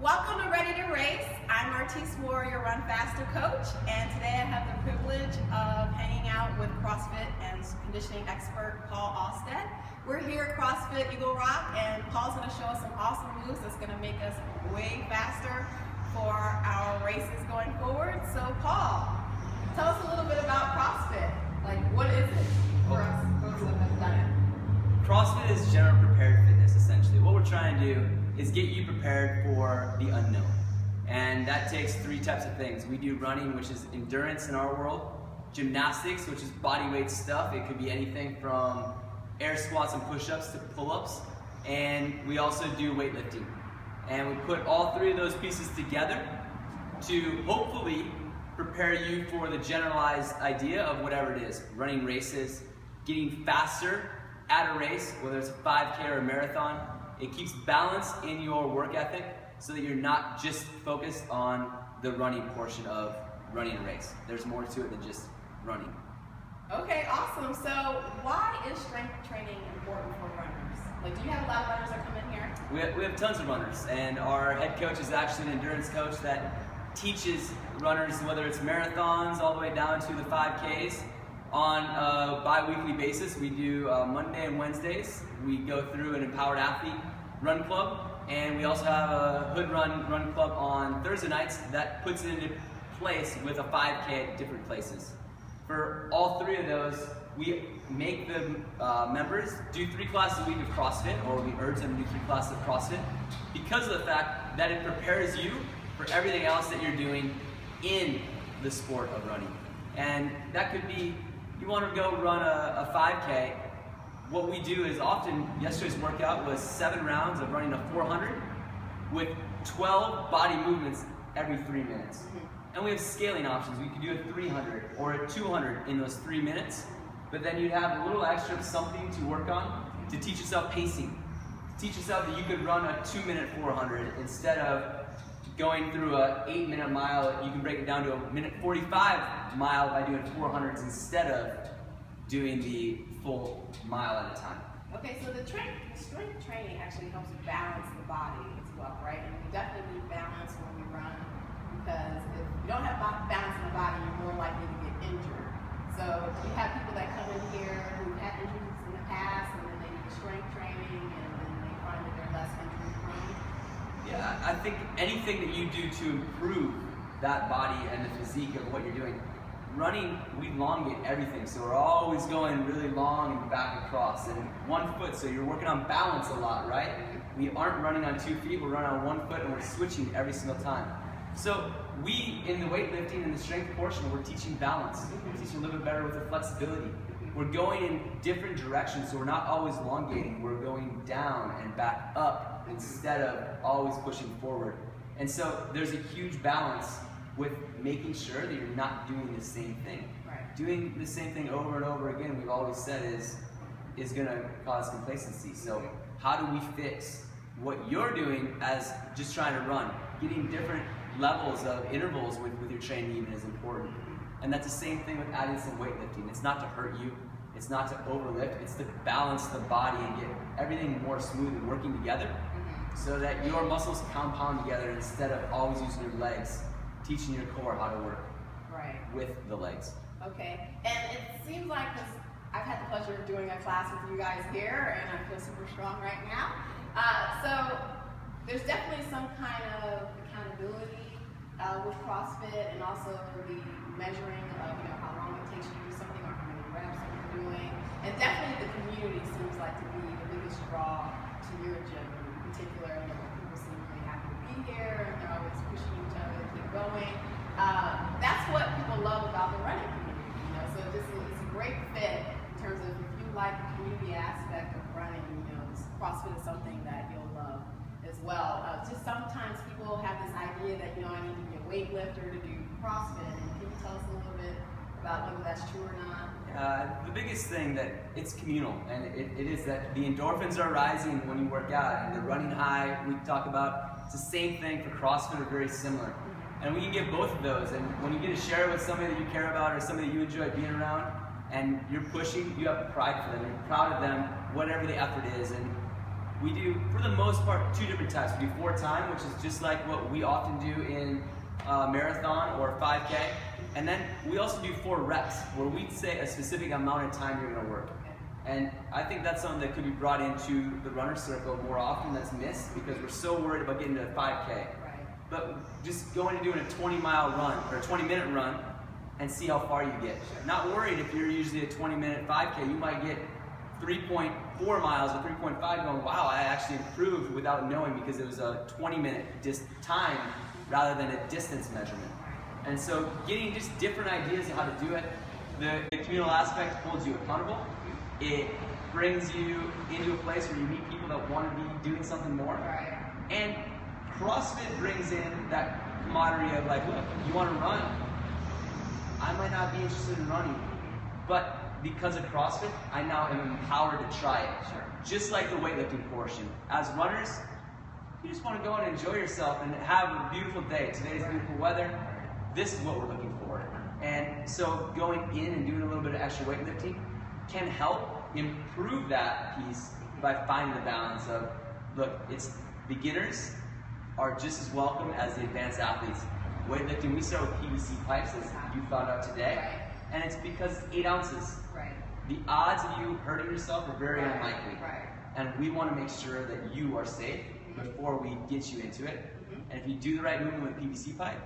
Welcome to Ready to Race. I'm Martise Moore, your Run Faster coach, and today I have the privilege of hanging out with CrossFit and conditioning expert Paul Austad. We're here at CrossFit Eagle Rock, and Paul's going to show us some awesome moves that's going to make us way faster for our races going forward. So Paul, tell us a little bit about CrossFit. Like, what is it for us folks that have done it? CrossFit is general prepared fitness, essentially. What we're trying to do is get you prepared for the unknown. And that takes three types of things. We do running, which is endurance in our world, gymnastics, which is body weight stuff. It could be anything from air squats and push-ups to pull-ups. And we also do weightlifting. And we put all three of those pieces together to hopefully prepare you for the generalized idea of whatever it is. Running races, getting faster at a race, whether it's a 5K or a marathon. It keeps balance in your work ethic so that you're not just focused on the running portion of running a race. There's more to it than just running. Okay, awesome. So why is strength training important for runners? Like, do you have a lot of runners that come in here? We have tons of runners, and our head coach is actually an endurance coach that teaches runners, whether it's marathons all the way down to the 5Ks. On a bi-weekly basis, we do Monday and Wednesdays. We go through an empowered athlete run club, and we also have a hood run club on Thursday nights that puts it into place with a 5K at different places. For all three of those, we make the members do 3 classes a week of CrossFit, or we urge them to do 3 classes of CrossFit, because of the fact that it prepares you for everything else that you're doing in the sport of running. And that could be, you want to go run a 5K, what we do is often, yesterday's workout was 7 rounds of running a 400 with 12 body movements every 3 minutes. And we have scaling options. We could do a 300 or a 200 in those 3 minutes, but then you'd have a little extra something to work on to teach yourself pacing. Teach yourself that you could run a 2-minute 400 instead of going through a 8-minute mile. You can break it down to a 1:45 mile by doing 400s instead of doing the full mile at a time. Okay, so the strength training actually helps balance the body as well, right? And we definitely need balance when we run, because if you don't have balance in the body, you're more likely to get injured. So we have people that come in here who had injuries in the past, and then they do strength training, and then they find that they're less injury prone. Yeah, I think anything that you do to improve that body and the physique of what you're doing. Running, we elongate everything, so we're always going really long and back across, and 1 foot, so you're working on balance a lot, right? We aren't running on 2 feet, we're running on 1 foot, and we're switching every single time. So we, in the weightlifting and the strength portion, we're teaching balance. We're teaching a little bit better with the flexibility. We're going in different directions, so we're not always elongating, we're going down and back up instead of always pushing forward. And so there's a huge balance with making sure that you're not doing the same thing. Right. Doing the same thing over and over again, we've always said, is going to cause complacency. So how do we fix what you're doing as just trying to run? Getting different levels of intervals with your training even is important. And that's the same thing with adding some weightlifting. It's not to hurt you, it's not to overlift, it's to balance the body and get everything more smooth and working together so that your muscles compound together instead of always using your legs. Teaching your core how to work with the legs. Okay, and it seems like, because I've had the pleasure of doing a class with you guys here, and I feel super strong right now. So there's definitely some kind of accountability with CrossFit, and also the measuring of how long it takes you to do something or how many reps that you're doing. And definitely the community seems like to be the biggest draw to your gym in particular. People seem really happy to be here, and they're always pushing each other to keep going. That's what people love about the running community, so it's a great fit in terms of if you like the community aspect of running, CrossFit is something that you'll love as well. Just sometimes people have this idea that, I need to be a weightlifter to do CrossFit, and can you tell us a little bit about whether that's true or not? The biggest thing that it's communal, and it is that the endorphins are rising when you work out, and the running high we talk about, it's the same thing for CrossFit, are very similar. And we can get both of those, and when you get to share it with somebody that you care about or somebody that you enjoy being around, and you're pushing, you have pride for them, you're proud of them, whatever the effort is. And We do, for the most part, 2 different types. We do 4-time, which is just like what we often do in marathon or 5K. And then we also do 4 reps, where we say a specific amount of time you're gonna work. And I think that's something that could be brought into the runner circle more often that's missed, because we're so worried about getting to a 5K. Right. But just going and doing a 20-mile run, or a 20-minute run, and see how far you get. Sure. Not worried if you're usually a 20-minute 5K, you might get 3.4 miles or 3.5 going, wow, I actually improved without knowing, because it was a 20-minute time rather than a distance measurement. And so getting just different ideas of how to do it, the communal aspect holds you accountable. It brings you into a place where you meet people that want to be doing something more. Right. And CrossFit brings in that camaraderie of like, look, you want to run? I might not be interested in running, but because of CrossFit, I now am empowered to try it. Sure. Just like the weightlifting portion. As runners, you just want to go and enjoy yourself and have a beautiful day. Today's beautiful weather. This is what we're looking for. And so going in and doing a little bit of extra weightlifting can help improve that piece by finding the balance of, look, it's beginners are just as welcome as the advanced athletes. Weightlifting, we start with PVC pipes, as you found out today, Right. and it's because it's 8 ounces. Right. The odds of you hurting yourself are very unlikely. Right. And we want to make sure that you are safe before we get you into it. And if you do the right movement with PVC pipe,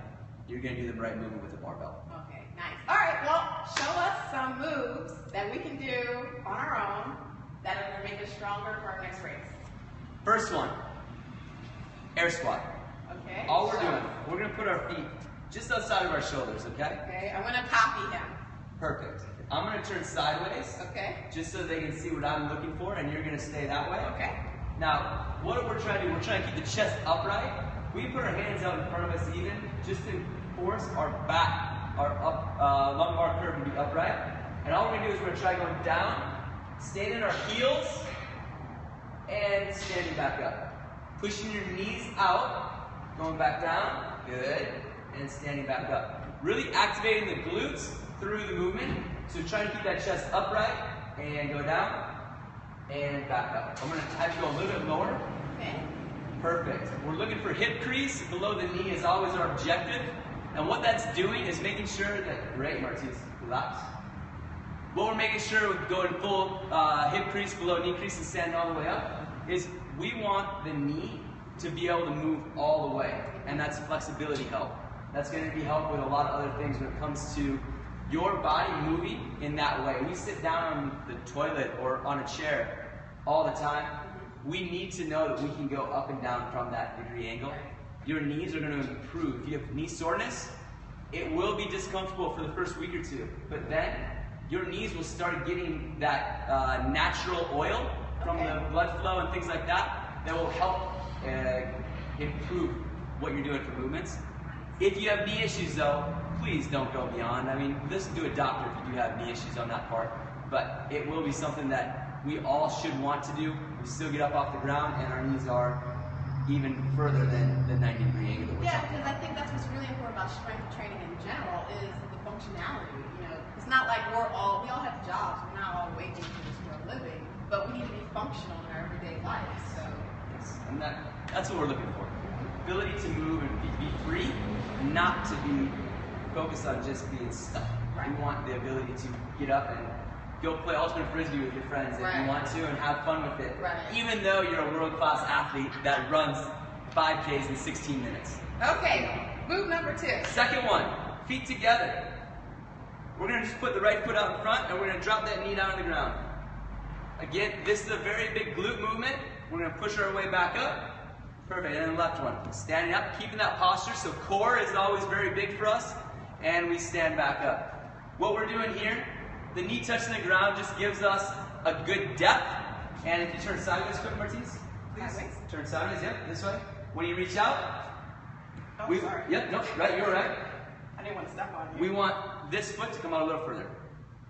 you're going to do the right movement with a barbell. Okay, nice. All right, well, show us some moves that we can do on our own that are going to make us stronger for our next race. First one, air squat. Okay. All we're doing, we're going to put our feet just outside of our shoulders, okay? Okay, I'm going to copy him. Perfect. I'm going to turn sideways, Okay. just so they can see what I'm looking for, and you're going to stay that way. Okay. Now, what we're trying to do, we're trying to keep the chest upright. We put our hands out in front of us even, just to force our back, our lumbar curve to be upright. And all we're going to do is we're going to try going down, staying in our heels, and standing back up. Pushing your knees out, going back down, good, and standing back up. Really activating the glutes through the movement. So try to keep that chest upright, and go down, and back up. I'm going to have you go a little bit lower. Okay. Perfect. We're looking for hip crease below the knee is always our objective. And what that's doing is making sure that, great Martise, relax. What we're making sure with going full hip crease below knee crease and standing all the way up is we want the knee to be able to move all the way. And that's flexibility help. That's going to be help with a lot of other things when it comes to your body moving in that way. We sit down on the toilet or on a chair all the time. We need to know that we can go up and down from that degree angle. Your knees are going to improve. If you have knee soreness, it will be discomfortable for the first week or two, but then your knees will start getting that natural oil from the blood flow and things like that that will help improve what you're doing for movements. If you have knee issues though, please don't go beyond. I mean, listen to a doctor if you do have knee issues on that part, but it will be something that we all should want to do. We still get up off the ground and our knees are even further than the 90-degree angle that we're Yeah, talking because I think that's what's really important about strength training in general is the functionality. You know, it's not like we all have jobs. We're not all waking to this for a living, but we need to be functional in our everyday life. So Yes, and that's what we're looking for. Ability to move and be free, not to be focused on just being stuck. Right. We want the ability to get up and go play ultimate frisbee with your friends if Right. you want to and have fun with it. Right. Even though you're a world-class athlete that runs 5Ks in 16 minutes. okay, move number 2. Second one, feet together. We're going to just put the right foot out in front and we're going to drop that knee down on the ground. Again, this is a very big glute movement. We're going to push our way back up. Perfect, and then left one. Standing up, keeping that posture, so core is always very big for us, and we stand back up. What we're doing here, the knee touching the ground just gives us a good depth, and if you turn sideways quick, Martise, please. Sideways? Turn sideways, yep, this way. When you reach out, Oh, sorry. Yep, no, right, you're right. I didn't want to step on you. We want this foot to come out a little further.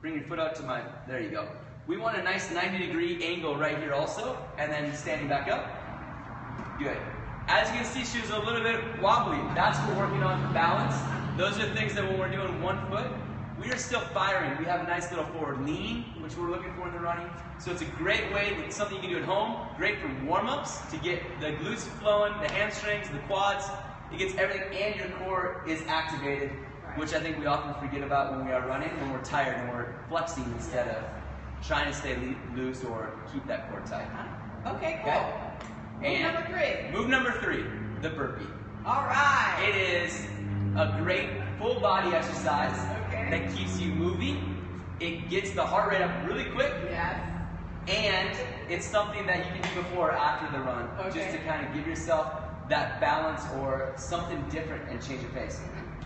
Bring your foot out to there you go. We want a nice 90-degree angle right here also, and then standing back up. Good. As you can see, she was a little bit wobbly. That's what we're working on for balance. Those are things that when we're doing one foot, we are still firing. We have a nice little forward lean, which we're looking for in the running. So it's a great way, it's something you can do at home, great for warm-ups, to get the glutes flowing, the hamstrings, the quads. It gets everything, and your core is activated, which I think we often forget about when we are running, when we're tired and we're flexing instead of trying to stay loose or keep that core tight. Okay, cool. Okay? Move number three, the burpee. All right. It is a great full body exercise that keeps you moving. It gets the heart rate up really quick. Yes. And it's something that you can do before or after the run, just to kind of give yourself that balance or something different and change your pace.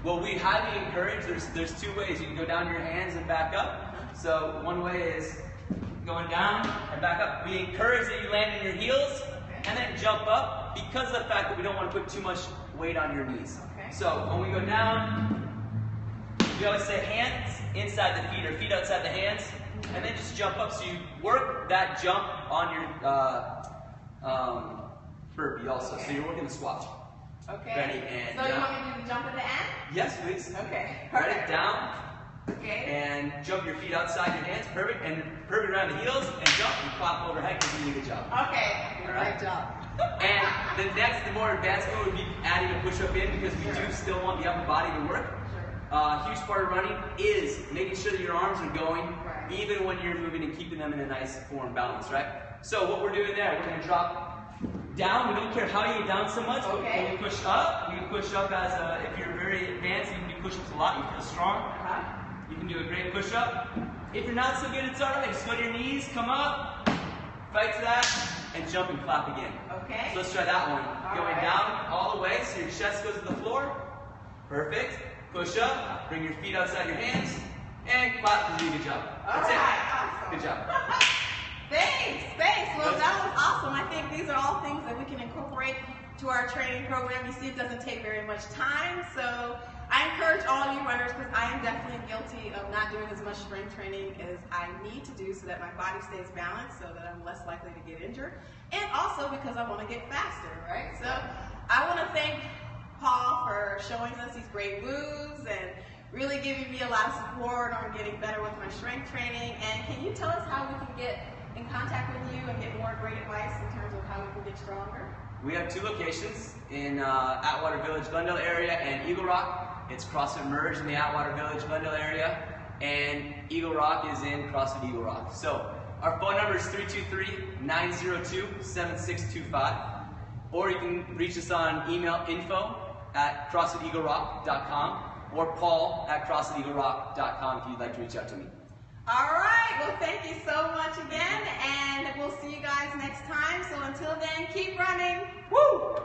Well, we highly encourage, there's two ways. You can go down your hands and back up. So one way is going down and back up. We encourage that you land in your heels and then jump up, because of the fact that we don't want to put too much weight on your knees. So when we go down, we always say hands inside the feet or feet outside the hands, and then just jump up. So you work that jump on your burpee also. So you're working the squat. Okay. Ready, and so you want me to do the jump at the end? Yes, please. Okay. Ready, down. And jump your feet outside your hands. Perfect. And perfect around the heels, and jump and clap overhead, because you do a good job. Okay. Great job. And the more advanced move would be adding a push-up in, because we do still want the upper body to work. A huge part of running is making sure that your arms are going, even when you're moving, and keeping them in a nice form balance, right? So what we're doing there, we're going to drop down. We don't care how you get down so much, but when we push up, we can push up as if you're very advanced, you can do push-ups a lot, you feel strong. You can do a great push-up. If you're not so good, it's alright. Just go to your knees, come up, fight to that, and jump and clap again. Okay. So let's try that one. Going down all the way, so your chest goes to the floor. Perfect. Push up, bring your feet outside your hands, and clap. You do a good job. That's it. Awesome. Good job. Thanks. Well, that was awesome. I think these are all things that we can incorporate to our training program. You see, it doesn't take very much time, so I encourage all you runners, because I am definitely guilty of not doing as much strength training as I need to do, so that my body stays balanced, so that I'm less likely to get injured, and also because I want to get faster, right? So I want to thank Paul for showing us these great moves and really giving me a lot of support on getting better with my strength training. And can you tell us how we can get in contact with you and get more great advice in terms of how we can get stronger? We have two locations in Atwater Village, Glendale area, and Eagle Rock. It's CrossFit Merge in the Atwater Village, Glendale area, and Eagle Rock is in CrossFit Eagle Rock. So our phone number is 323-902-7625, or you can reach us on email, info@CrossFitEagleRock.com, or Paul@CrossFitEagleRock.com if you'd like to reach out to me. All right, well, thank you so much again, and we'll see you guys next time. So until then, keep running. Woo!